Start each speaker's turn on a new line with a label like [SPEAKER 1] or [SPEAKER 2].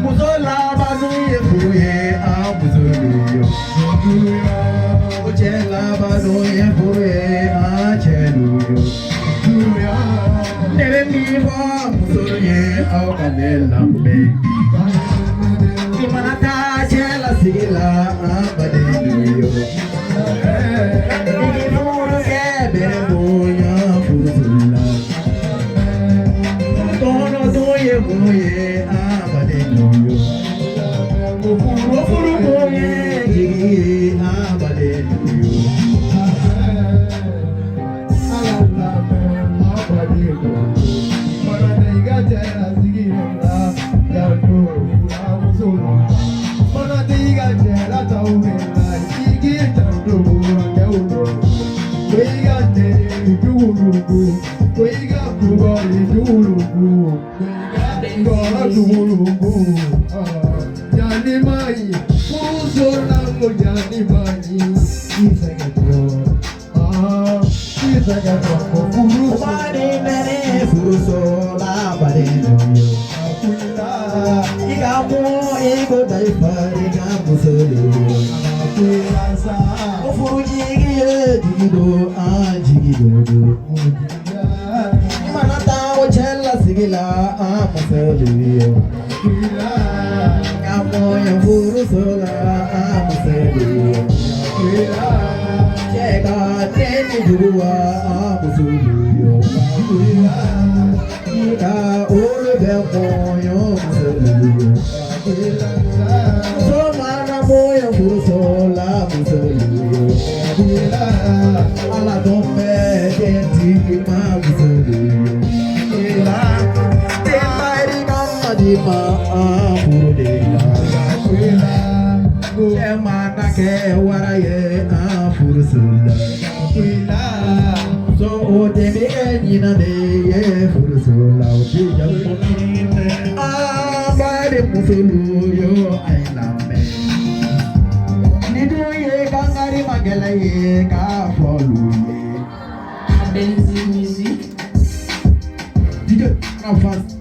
[SPEAKER 1] Muzola bazuye fuye abuzuluyo. Uchela bazuye fuye acheluyo. Nere miwa muzoye aukanelambe. Imanata chela sigila abadeluyo. Ikifuru kebe moya fuzula. Tono doye moye abadeluyo. Ufuru moye jigi abadeluyo.
[SPEAKER 2] Benzi music.
[SPEAKER 1] Did you? How fast?